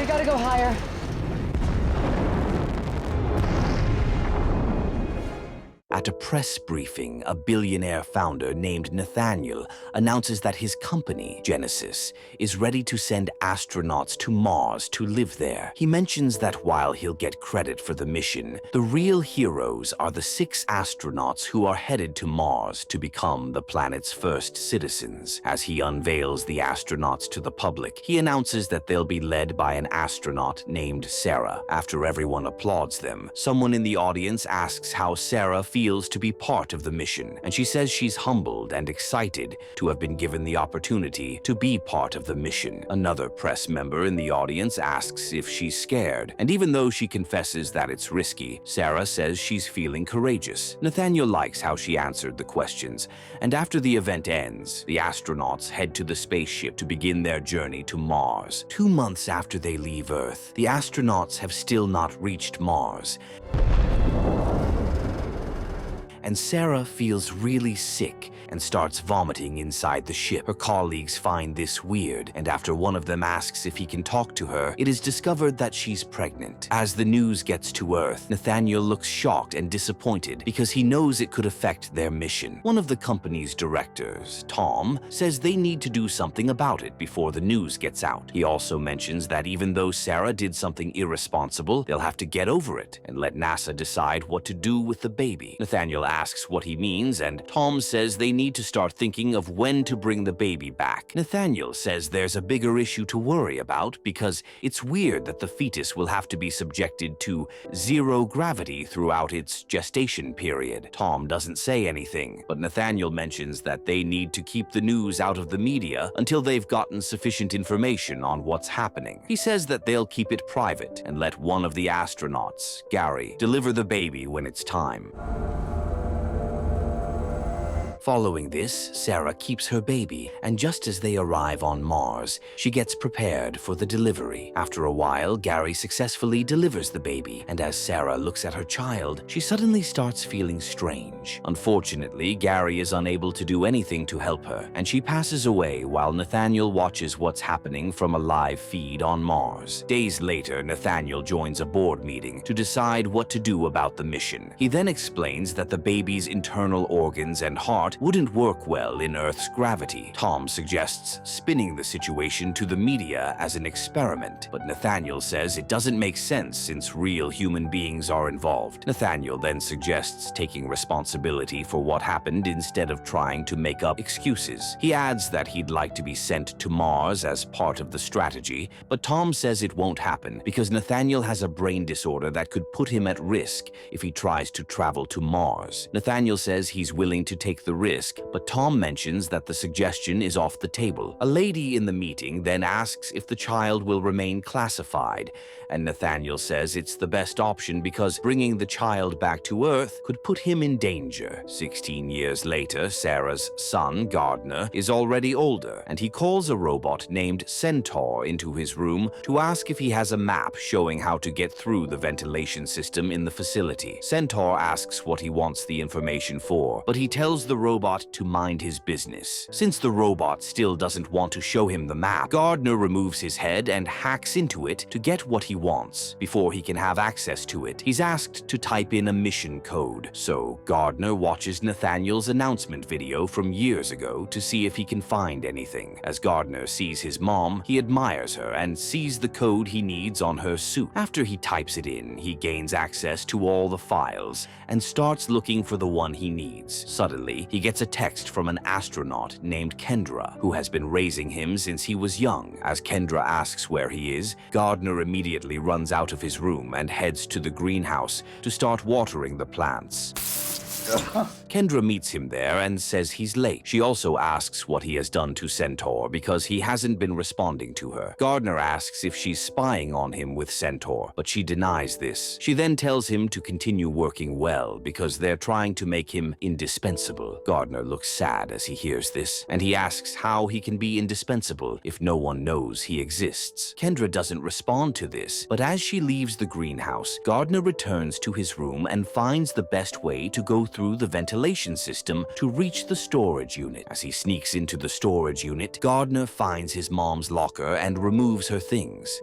We gotta go higher. At a press briefing, a billionaire founder named Nathaniel announces that his company, Genesis, is ready to send astronauts to Mars to live there. He mentions that while he'll get credit for the mission, the real heroes are the 6 astronauts who are headed to Mars to become the planet's first citizens. As he unveils the astronauts to the public, he announces that they'll be led by an astronaut named Sarah. After everyone applauds them, someone in the audience asks how Sarah feels to be part of the mission, and she says she's humbled and excited to have been given the opportunity to be part of the mission. Another press member in the audience asks if she's scared, and even though she confesses that it's risky, Sarah says she's feeling courageous. Nathaniel likes how she answered the questions, and after the event ends, the astronauts head to the spaceship to begin their journey to Mars. 2 months after they leave Earth, the astronauts have still not reached Mars, and Sarah feels really sick and starts vomiting inside the ship. Her colleagues find this weird, and after one of them asks if he can talk to her, it is discovered that she's pregnant. As the news gets to Earth, Nathaniel looks shocked and disappointed because he knows it could affect their mission. One of the company's directors, Tom, says they need to do something about it before the news gets out. He also mentions that even though Sarah did something irresponsible, they'll have to get over it and let NASA decide what to do with the baby. Nathaniel asks what he means, and Tom says they need to start thinking of when to bring the baby back. Nathaniel says there's a bigger issue to worry about because it's weird that the fetus will have to be subjected to 0 gravity throughout its gestation period. Tom doesn't say anything, but Nathaniel mentions that they need to keep the news out of the media until they've gotten sufficient information on what's happening. He says that they'll keep it private and let one of the astronauts, Gary, deliver the baby when it's time. Following this, Sarah keeps her baby, and just as they arrive on Mars, she gets prepared for the delivery. After a while, Gary successfully delivers the baby, and as Sarah looks at her child, she suddenly starts feeling strange. Unfortunately, Gary is unable to do anything to help her, and she passes away while Nathaniel watches what's happening from a live feed on Mars. Days later, Nathaniel joins a board meeting to decide what to do about the mission. He then explains that the baby's internal organs and heart wouldn't work well in Earth's gravity. Tom suggests spinning the situation to the media as an experiment, but Nathaniel says it doesn't make sense since real human beings are involved. Nathaniel then suggests taking responsibility for what happened instead of trying to make up excuses. He adds that he'd like to be sent to Mars as part of the strategy, but Tom says it won't happen because Nathaniel has a brain disorder that could put him at risk if he tries to travel to Mars. Nathaniel says he's willing to take the risk, but Tom mentions that the suggestion is off the table. A lady in the meeting then asks if the child will remain classified, and Nathaniel says it's the best option because bringing the child back to Earth could put him in danger. 16 years later, Sarah's son, Gardner, is already older, and he calls a robot named Centaur into his room to ask if he has a map showing how to get through the ventilation system in the facility. Centaur asks what he wants the information for, but he tells the robot to mind his business. Since the robot still doesn't want to show him the map, Gardner removes his head and hacks into it to get what he wants. Before he can have access to it, he's asked to type in a mission code. So Gardner watches Nathaniel's announcement video from years ago to see if he can find anything. As Gardner sees his mom, he admires her and sees the code he needs on her suit. After he types it in, he gains access to all the files and starts looking for the one he needs. Suddenly, he gets a text from an astronaut named Kendra, who has been raising him since he was young. As Kendra asks where he is, Gardner immediately runs out of his room and heads to the greenhouse to start watering the plants. Kendra meets him there and says he's late. She also asks what he has done to Centaur because he hasn't been responding to her. Gardner asks if she's spying on him with Centaur, but she denies this. She then tells him to continue working well because they're trying to make him indispensable. Gardner looks sad as he hears this, and he asks how he can be indispensable if no one knows he exists. Kendra doesn't respond to this, but as she leaves the greenhouse, Gardner returns to his room and finds the best way to go through the ventilation system to reach the storage unit. As he sneaks into the storage unit, Gardner finds his mom's locker and removes her things.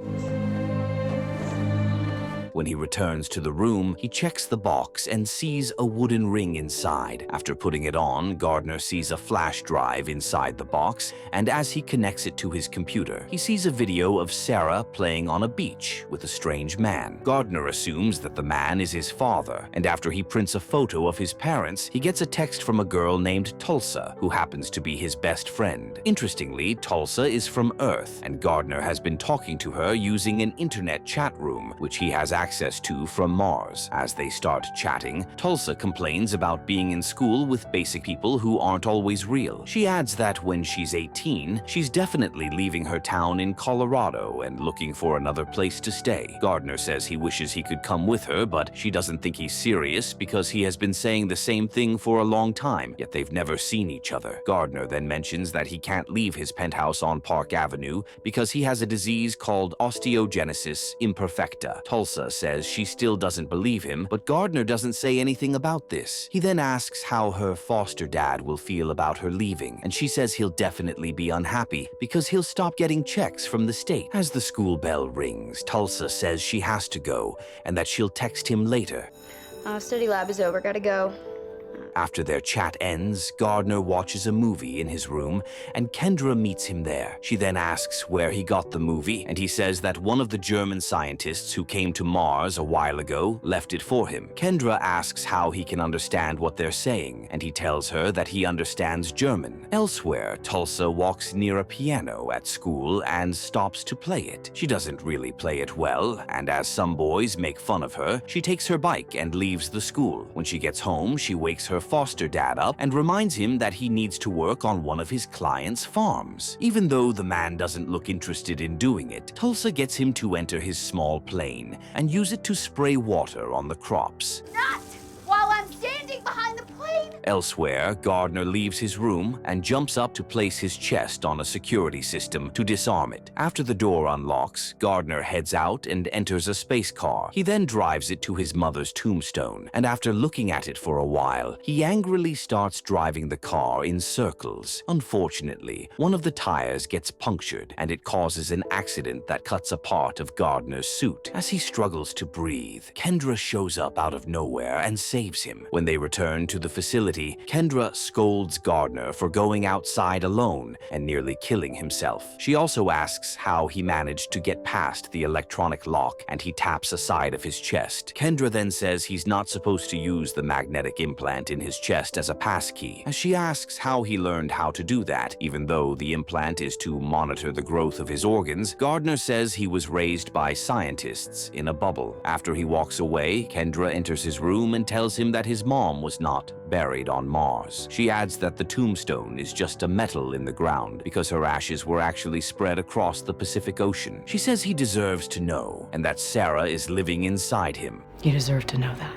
When he returns to the room, he checks the box and sees a wooden ring inside. After putting it on, Gardner sees a flash drive inside the box, and as he connects it to his computer, he sees a video of Sarah playing on a beach with a strange man. Gardner assumes that the man is his father, and after he prints a photo of his parents, he gets a text from a girl named Tulsa, who happens to be his best friend. Interestingly, Tulsa is from Earth, and Gardner has been talking to her using an internet chat room, which he has access to from Mars. As they start chatting, Tulsa complains about being in school with basic people who aren't always real. She adds that when she's 18, she's definitely leaving her town in Colorado and looking for another place to stay. Gardner says he wishes he could come with her, but she doesn't think he's serious because he has been saying the same thing for a long time, yet they've never seen each other. Gardner then mentions that he can't leave his penthouse on Park Avenue because he has a disease called osteogenesis imperfecta. Tulsa says she still doesn't believe him, but Gardner doesn't say anything about this. He then asks how her foster dad will feel about her leaving, and she says he'll definitely be unhappy because he'll stop getting checks from the state. As the school bell rings, Tulsa says she has to go and that she'll text him later. Study lab is over, gotta go. After their chat ends, Gardner watches a movie in his room, and Kendra meets him there. She then asks where he got the movie, and he says that one of the German scientists who came to Mars a while ago left it for him. Kendra asks how he can understand what they're saying, and he tells her that he understands German. Elsewhere, Tulsa walks near a piano at school and stops to play it. She doesn't really play it well, and as some boys make fun of her, she takes her bike and leaves the school. When she gets home, she wakes her foster dad up and reminds him that he needs to work on one of his clients' farms. Even though the man doesn't look interested in doing it, Tulsa gets him to enter his small plane and use it to spray water on the crops. Not while I'm standing behind the plane! Elsewhere, Gardner leaves his room and jumps up to place his chest on a security system to disarm it. After the door unlocks, Gardner heads out and enters a space car. He then drives it to his mother's tombstone, and after looking at it for a while, he angrily starts driving the car in circles. Unfortunately, one of the tires gets punctured, and it causes an accident that cuts a part of Gardner's suit. As he struggles to breathe, Kendra shows up out of nowhere and saves him. When they return to the facility, Kendra scolds Gardner for going outside alone and nearly killing himself. She also asks how he managed to get past the electronic lock, and he taps a side of his chest. Kendra then says he's not supposed to use the magnetic implant in his chest as a passkey. As she asks how he learned how to do that, even though the implant is to monitor the growth of his organs, Gardner says he was raised by scientists in a bubble. After he walks away, Kendra enters his room and tells him that his mom was not buried on Mars. She adds that the tombstone is just a metal in the ground because her ashes were actually spread across the Pacific Ocean. She says he deserves to know and that Sarah is living inside him. You deserve to know that.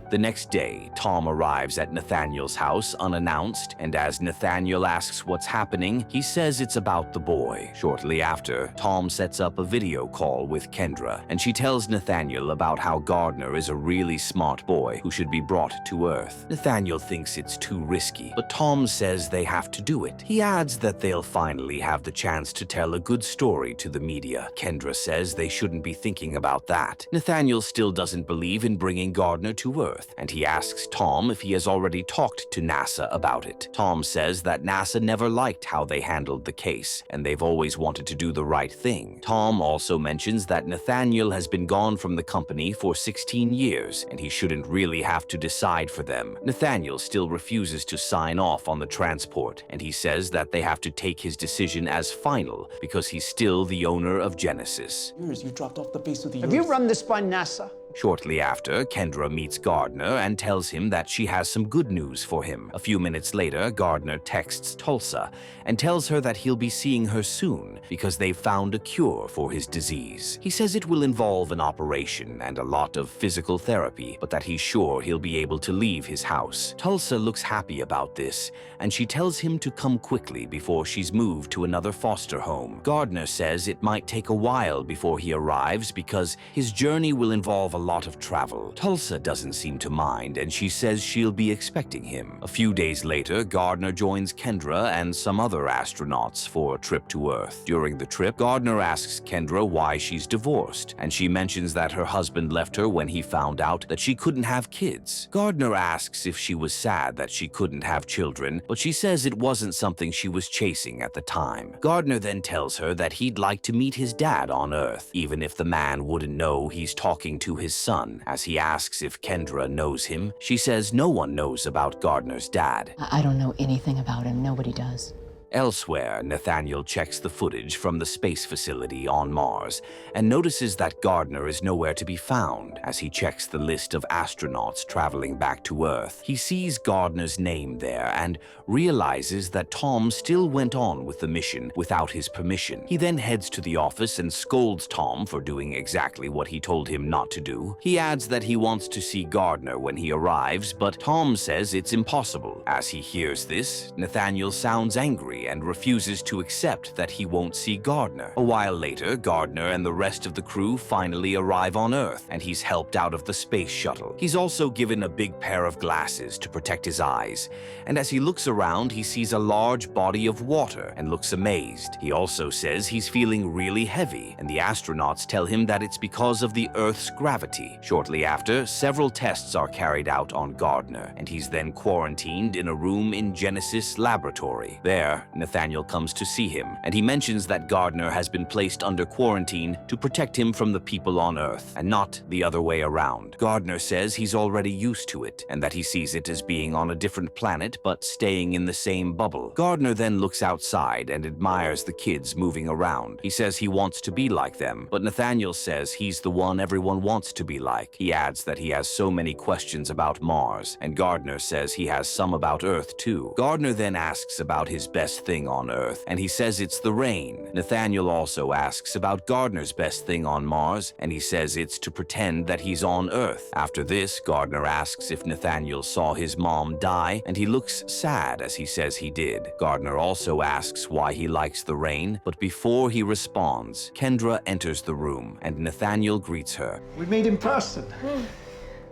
The next day, Tom arrives at Nathaniel's house unannounced, and as Nathaniel asks what's happening, he says it's about the boy. Shortly after, Tom sets up a video call with Kendra, and she tells Nathaniel about how Gardner is a really smart boy who should be brought to Earth. Nathaniel thinks it's too risky, but Tom says they have to do it. He adds that they'll finally have the chance to tell a good story to the media. Kendra says they shouldn't be thinking about that. Nathaniel still doesn't believe in bringing Gardner to Earth, and he asks Tom if he has already talked to NASA about it. Tom says that NASA never liked how they handled the case, and they've always wanted to do the right thing. Tom also mentions that Nathaniel has been gone from the company for 16 years, and he shouldn't really have to decide for them. Nathaniel still refuses to sign off on the transport, and he says that they have to take his decision as final because he's still the owner of Genesis. You dropped off the face of the earth. Have you run this by NASA? Shortly after, Kendra meets Gardner and tells him that she has some good news for him. A few minutes later, Gardner texts Tulsa and tells her that he'll be seeing her soon because they've found a cure for his disease. He says it will involve an operation and a lot of physical therapy, but that he's sure he'll be able to leave his house. Tulsa looks happy about this, and she tells him to come quickly before she's moved to another foster home. Gardner says it might take a while before he arrives because his journey will involve a lot of travel. Tulsa doesn't seem to mind, and she says she'll be expecting him. A few days later, Gardner joins Kendra and some other astronauts for a trip to Earth. During the trip, Gardner asks Kendra why she's divorced, and she mentions that her husband left her when he found out that she couldn't have kids. Gardner asks if she was sad that she couldn't have children, but she says it wasn't something she was chasing at the time. Gardner then tells her that he'd like to meet his dad on Earth, even if the man wouldn't know he's talking to his son. As he asks if Kendra knows him, she says no one knows about Gardner's dad. I don't know anything about him. Nobody does. Elsewhere, Nathaniel checks the footage from the space facility on Mars and notices that Gardner is nowhere to be found. As he checks the list of astronauts traveling back to Earth, he sees Gardner's name there and realizes that Tom still went on with the mission without his permission. He then heads to the office and scolds Tom for doing exactly what he told him not to do. He adds that he wants to see Gardner when he arrives, but Tom says it's impossible. As he hears this, Nathaniel sounds angry and refuses to accept that he won't see Gardner. A while later, Gardner and the rest of the crew finally arrive on Earth, and he's helped out of the space shuttle. He's also given a big pair of glasses to protect his eyes, and as he looks around, he sees a large body of water and looks amazed. He also says he's feeling really heavy, and the astronauts tell him that it's because of the Earth's gravity. Shortly after, several tests are carried out on Gardner, and he's then quarantined in a room in Genesis Laboratory. There, Nathaniel comes to see him, and he mentions that Gardner has been placed under quarantine to protect him from the people on Earth, and not the other way around. Gardner says he's already used to it, and that he sees it as being on a different planet but staying in the same bubble. Gardner then looks outside and admires the kids moving around. He says he wants to be like them, but Nathaniel says he's the one everyone wants to be like. He adds that he has so many questions about Mars, and Gardner says he has some about Earth too. Gardner then asks about his best thing on Earth, and he says it's the rain. Nathaniel also asks about Gardner's best thing on Mars, and he says it's to pretend that he's on Earth. After this, Gardner asks if Nathaniel saw his mom die, and he looks sad as he says he did. Gardner also asks why he likes the rain, but before he responds, Kendra enters the room, and Nathaniel greets her. We meet in person.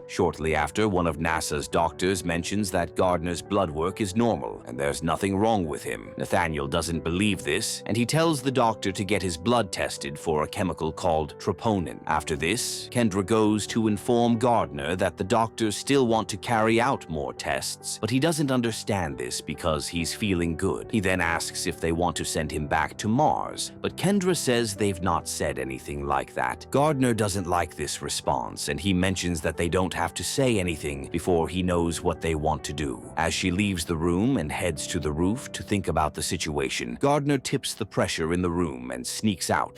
Shortly after, one of NASA's doctors mentions that Gardner's blood work is normal and there's nothing wrong with him. Nathaniel doesn't believe this, and he tells the doctor to get his blood tested for a chemical called troponin. After this, Kendra goes to inform Gardner that the doctors still want to carry out more tests, but he doesn't understand this because he's feeling good. He then asks if they want to send him back to Mars, but Kendra says they've not said anything like that. Gardner doesn't like this response, and he mentions that they don't have to say anything before he knows what they want to do. As she leaves the room and heads to the roof to think about the situation, Gardner tips the pressure in the room and sneaks out.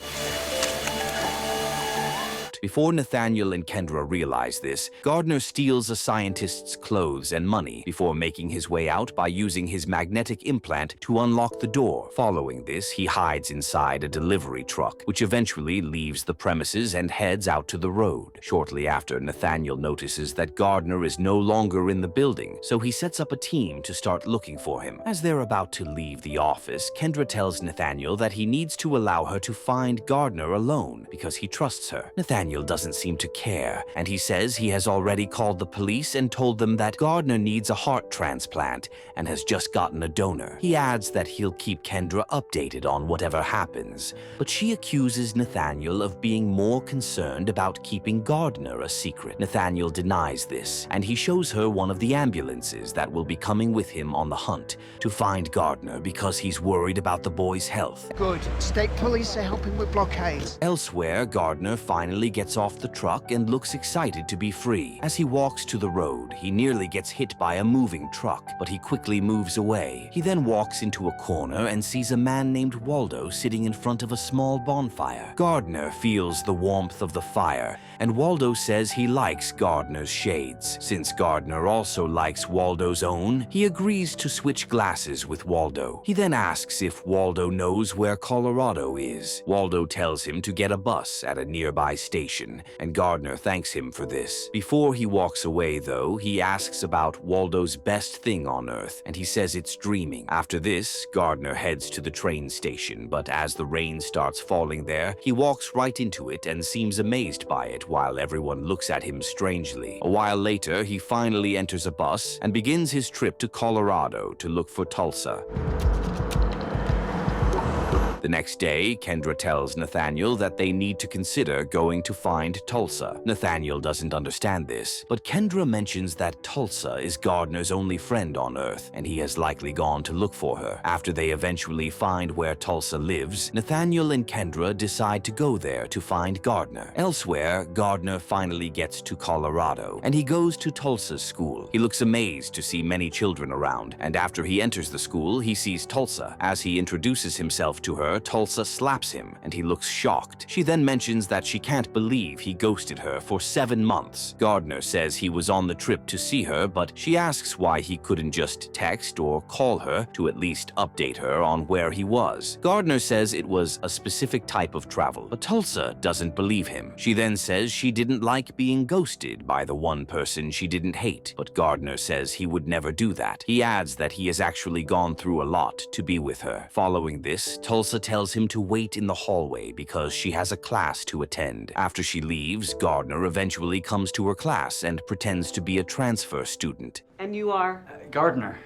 Before Nathaniel and Kendra realize this, Gardner steals a scientist's clothes and money before making his way out by using his magnetic implant to unlock the door. Following this, he hides inside a delivery truck, which eventually leaves the premises and heads out to the road. Shortly after, Nathaniel notices that Gardner is no longer in the building, so he sets up a team to start looking for him. As they're about to leave the office, Kendra tells Nathaniel that he needs to allow her to find Gardner alone because he trusts her. Nathaniel doesn't seem to care, and he says he has already called the police and told them that Gardner needs a heart transplant and has just gotten a donor. He adds that he'll keep Kendra updated on whatever happens, but she accuses Nathaniel of being more concerned about keeping Gardner a secret. Nathaniel denies this, and he shows her one of the ambulances that will be coming with him on the hunt to find Gardner because he's worried about the boy's health. Good. State police are helping with blockades. Elsewhere, Gardner finally gets off the truck and looks excited to be free. As he walks to the road, he nearly gets hit by a moving truck, but he quickly moves away. He then walks into a corner and sees a man named Waldo sitting in front of a small bonfire. Gardner feels the warmth of the fire, and Waldo says he likes Gardner's shades. Since Gardner also likes Waldo's own, he agrees to switch glasses with Waldo. He then asks if Waldo knows where Colorado is. Waldo tells him to get a bus at a nearby station. station, and Gardner thanks him for this. Before he walks away, though, he asks about Waldo's best thing on Earth, and he says it's dreaming. After this, Gardner heads to the train station, but as the rain starts falling there, he walks right into it and seems amazed by it while everyone looks at him strangely. A while later, he finally enters a bus and begins his trip to Colorado to look for Tulsa. The next day, Kendra tells Nathaniel that they need to consider going to find Tulsa. Nathaniel doesn't understand this, but Kendra mentions that Tulsa is Gardner's only friend on Earth, and he has likely gone to look for her. After they eventually find where Tulsa lives, Nathaniel and Kendra decide to go there to find Gardner. Elsewhere, Gardner finally gets to Colorado, and he goes to Tulsa's school. He looks amazed to see many children around, and after he enters the school, he sees Tulsa. As he introduces himself to her, Tulsa slaps him, and he looks shocked. She then mentions that she can't believe he ghosted her for 7 months. Gardner says he was on the trip to see her, but she asks why he couldn't just text or call her to at least update her on where he was. Gardner says it was a specific type of travel, but Tulsa doesn't believe him. She then says she didn't like being ghosted by the one person she didn't hate, but Gardner says he would never do that. He adds that he has actually gone through a lot to be with her. Following this, Tulsa tells him to wait in the hallway because she has a class to attend. After she leaves, Gardner eventually comes to her class and pretends to be a transfer student. And you are? Gardner.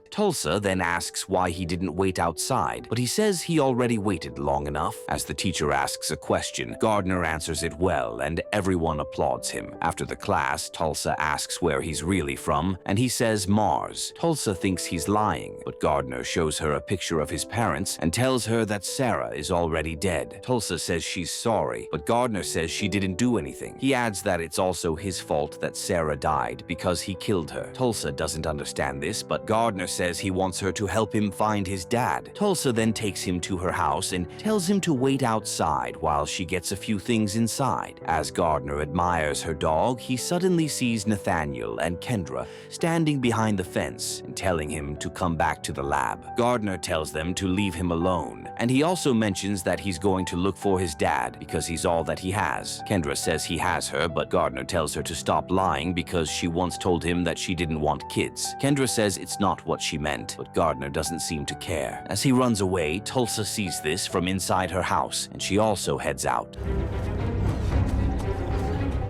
Tulsa then asks why he didn't wait outside, but he says he already waited long enough. As the teacher asks a question, Gardner answers it well, and everyone applauds him. After the class, Tulsa asks where he's really from, and he says Mars. Tulsa thinks he's lying, but Gardner shows her a picture of his parents and tells her that Sarah is already dead. Tulsa says she's sorry, but Gardner says she didn't do anything. He adds that it's also his fault that Sarah died because he killed her. Tulsa doesn't understand this, but Gardner says he wants her to help him find his dad. Tulsa then takes him to her house and tells him to wait outside while she gets a few things inside. As Gardner admires her dog, he suddenly sees Nathaniel and Kendra standing behind the fence and telling him to come back to the lab. Gardner tells them to leave him alone, and he also mentions that he's going to look for his dad because he's all that he has. Kendra says he has her, but Gardner tells her to stop lying because she once told him that she didn't want kids. Kendra says it's not what she meant, but Gardner doesn't seem to care. As he runs away, Tulsa sees this from inside her house, and she also heads out.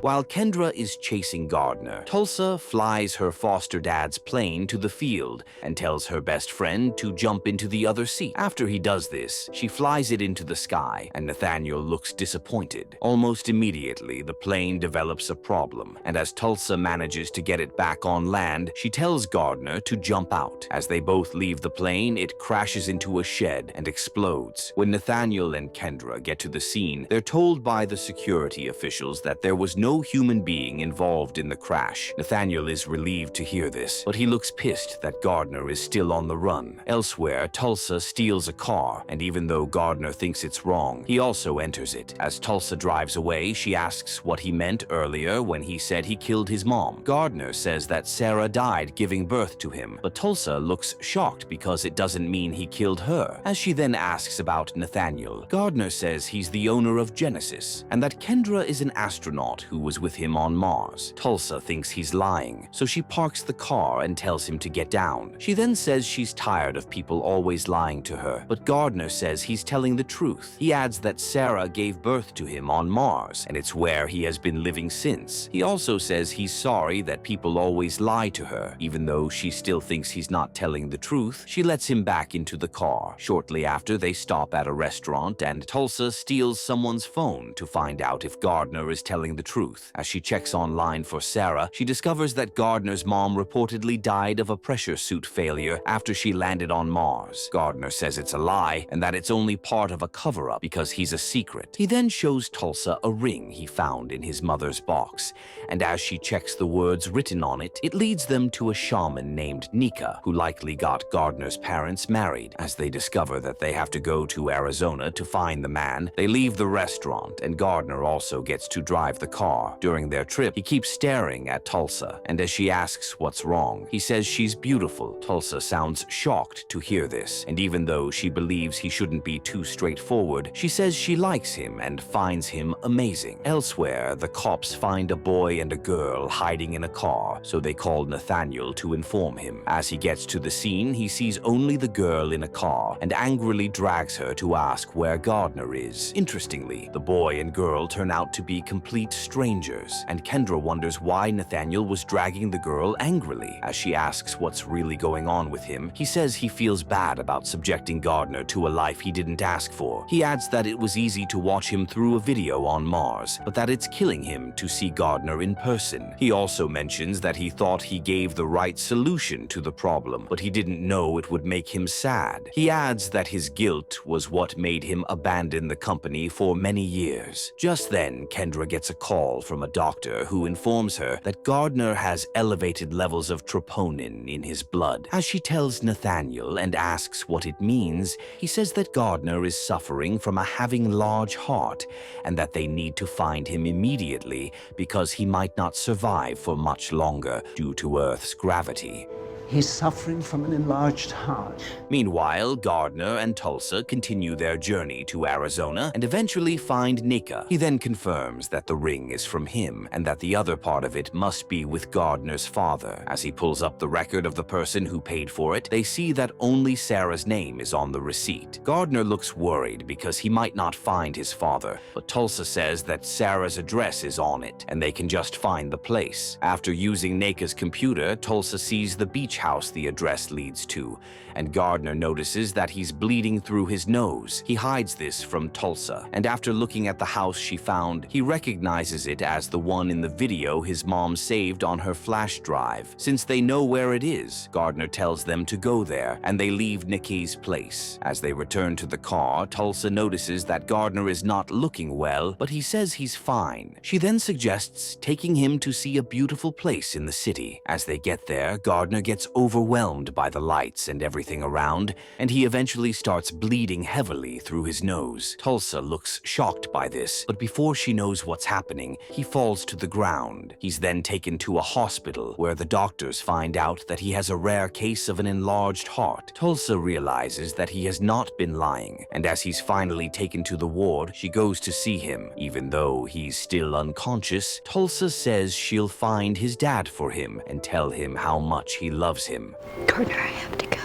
While Kendra is chasing Gardner, Tulsa flies her foster dad's plane to the field and tells her best friend to jump into the other seat. After he does this, she flies it into the sky, and Nathaniel looks disappointed. Almost immediately, the plane develops a problem, and as Tulsa manages to get it back on land, she tells Gardner to jump out. As they both leave the plane, it crashes into a shed and explodes. When Nathaniel and Kendra get to the scene, they're told by the security officials that there was no human being involved in the crash. Nathaniel is relieved to hear this, but he looks pissed that Gardner is still on the run. Elsewhere, Tulsa steals a car, and even though Gardner thinks it's wrong, he also enters it. As Tulsa drives away, she asks what he meant earlier when he said he killed his mom. Gardner says that Sarah died giving birth to him, but Tulsa looks shocked because it doesn't mean he killed her. As she then asks about Nathaniel, Gardner says he's the owner of Genesis, and that Kendra is an astronaut who was with him on Mars. Tulsa thinks he's lying, so she parks the car and tells him to get down. She then says she's tired of people always lying to her, but Gardner says he's telling the truth. He adds that Sarah gave birth to him on Mars, and it's where he has been living since. He also says he's sorry that people always lie to her. Even though she still thinks he's not telling the truth, she lets him back into the car. Shortly after, they stop at a restaurant, and Tulsa steals someone's phone to find out if Gardner is telling the truth. As she checks online for Sarah, she discovers that Gardner's mom reportedly died of a pressure suit failure after she landed on Mars. Gardner says it's a lie and that it's only part of a cover-up because he's a secret. He then shows Tulsa a ring he found in his mother's box, and as she checks the words written on it, it leads them to a shaman named Nika, who likely got Gardner's parents married. As they discover that they have to go to Arizona to find the man, they leave the restaurant, and Gardner also gets to drive the car car. During their trip, he keeps staring at Tulsa, and as she asks what's wrong, he says she's beautiful. Tulsa sounds shocked to hear this, and even though she believes he shouldn't be too straightforward, she says she likes him and finds him amazing. Elsewhere, the cops find a boy and a girl hiding in a car, so they call Nathaniel to inform him. As he gets to the scene, he sees only the girl in a car and angrily drags her to ask where Gardner is. Interestingly, the boy and girl turn out to be complete strangers, and Kendra wonders why Nathaniel was dragging the girl angrily. As she asks what's really going on with him, he says he feels bad about subjecting Gardner to a life he didn't ask for. He adds that it was easy to watch him through a video on Mars, but that it's killing him to see Gardner in person. He also mentions that he thought he gave the right solution to the problem, but he didn't know it would make him sad. He adds that his guilt was what made him abandon the company for many years. Just then, Kendra gets a call from a doctor who informs her that Gardner has elevated levels of troponin in his blood. As she tells Nathaniel and asks what it means, he says that Gardner is suffering from a having large heart and that they need to find him immediately because he might not survive for much longer due to Earth's gravity. He's suffering from an enlarged heart. Meanwhile, Gardner and Tulsa continue their journey to Arizona and eventually find Nika. He then confirms that the ring is from him and that the other part of it must be with Gardner's father. As he pulls up the record of the person who paid for it, they see that only Sarah's name is on the receipt. Gardner looks worried because he might not find his father, but Tulsa says that Sarah's address is on it and they can just find the place. After using Nika's computer, Tulsa sees the beach house the address leads to, and Gardner notices that he's bleeding through his nose. He hides this from Tulsa, and after looking at the house she found, he recognizes it as the one in the video his mom saved on her flash drive. Since they know where it is, Gardner tells them to go there, and they leave Nikki's place. As they return to the car, Tulsa notices that Gardner is not looking well, but he says he's fine. She then suggests taking him to see a beautiful place in the city. As they get there, Gardner gets overwhelmed by the lights and everything around, and he eventually starts bleeding heavily through his nose. Tulsa looks shocked by this, but before she knows what's happening, he falls to the ground. He's then taken to a hospital where the doctors find out that he has a rare case of an enlarged heart. Tulsa realizes that he has not been lying, and as he's finally taken to the ward, she goes to see him. Even though he's still unconscious, Tulsa says she'll find his dad for him and tell him how much he loves him. Gardner, I have to go.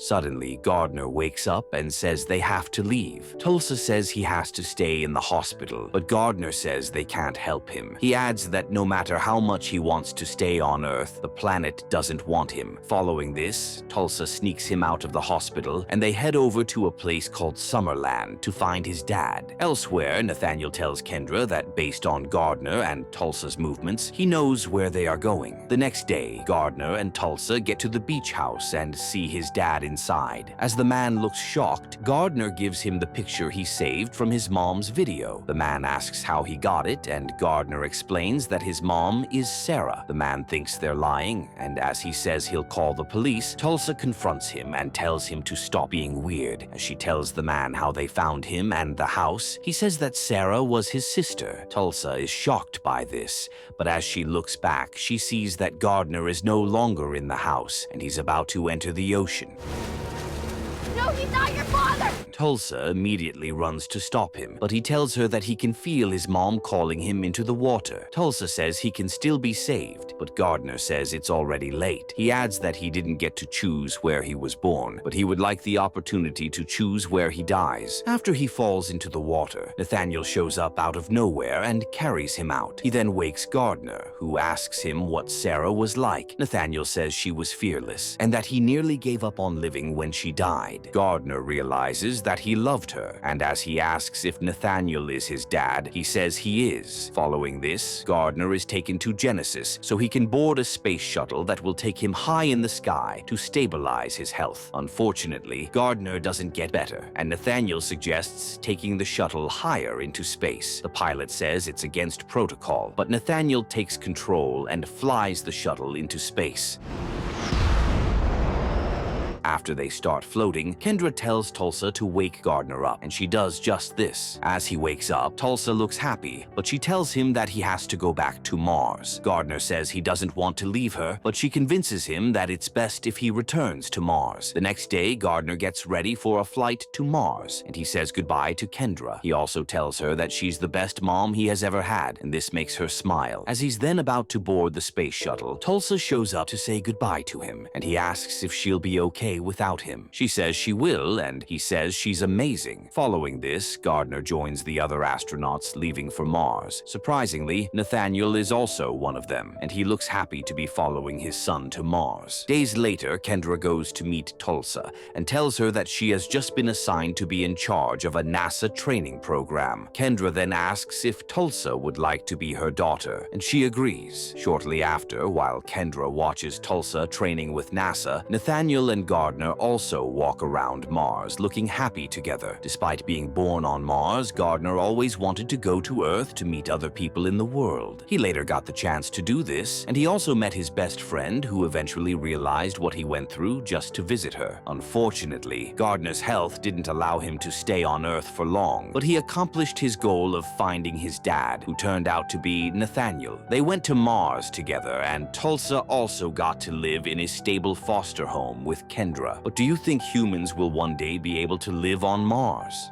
Suddenly, Gardner wakes up and says they have to leave. Tulsa says he has to stay in the hospital, but Gardner says they can't help him. He adds that no matter how much he wants to stay on Earth, the planet doesn't want him. Following this, Tulsa sneaks him out of the hospital, and they head over to a place called Summerland to find his dad. Elsewhere, Nathaniel tells Kendra that based on Gardner and Tulsa's movements, he knows where they are going. The next day, Gardner and Tulsa get to the beach house and see his dad inside. As the man looks shocked, Gardner gives him the picture he saved from his mom's video. The man asks how he got it, and Gardner explains that his mom is Sarah. The man thinks they're lying, and as he says he'll call the police, Tulsa confronts him and tells him to stop being weird. As she tells the man how they found him and the house, he says that Sarah was his sister. Tulsa is shocked by this, but as she looks back, she sees that Gardner is no longer in the house, and he's about to enter the ocean. No, he's not your father! Tulsa immediately runs to stop him, but he tells her that he can feel his mom calling him into the water. Tulsa says he can still be saved, but Gardner says it's already late. He adds that he didn't get to choose where he was born, but he would like the opportunity to choose where he dies. After he falls into the water, Nathaniel shows up out of nowhere and carries him out. He then wakes Gardner, who asks him what Sarah was like. Nathaniel says she was fearless, and that he nearly gave up on living when she died. Gardner realizes that he loved her, and as he asks if Nathaniel is his dad, he says he is. Following this, Gardner is taken to Genesis so he can board a space shuttle that will take him high in the sky to stabilize his health. Unfortunately, Gardner doesn't get better, and Nathaniel suggests taking the shuttle higher into space. The pilot says it's against protocol, but Nathaniel takes control and flies the shuttle into space. After they start floating, Kendra tells Tulsa to wake Gardner up, and she does just this. As he wakes up, Tulsa looks happy, but she tells him that he has to go back to Mars. Gardner says he doesn't want to leave her, but she convinces him that it's best if he returns to Mars. The next day, Gardner gets ready for a flight to Mars, and he says goodbye to Kendra. He also tells her that she's the best mom he has ever had, and this makes her smile. As he's then about to board the space shuttle, Tulsa shows up to say goodbye to him, and he asks if she'll be okay without him. She says she will, and he says she's amazing. Following this, Gardner joins the other astronauts leaving for Mars. Surprisingly, Nathaniel is also one of them, and he looks happy to be following his son to Mars. Days later, Kendra goes to meet Tulsa and tells her that she has just been assigned to be in charge of a NASA training program. Kendra then asks if Tulsa would like to be her daughter, and she agrees. Shortly after, while Kendra watches Tulsa training with NASA, Nathaniel and Gardner also walk around Mars, looking happy together. Despite being born on Mars, Gardner always wanted to go to Earth to meet other people in the world. He later got the chance to do this, and he also met his best friend, who eventually realized what he went through just to visit her. Unfortunately, Gardner's health didn't allow him to stay on Earth for long, but he accomplished his goal of finding his dad, who turned out to be Nathaniel. They went to Mars together, and Tulsa also got to live in a stable foster home with Kendra. But do you think humans will one day be able to live on Mars?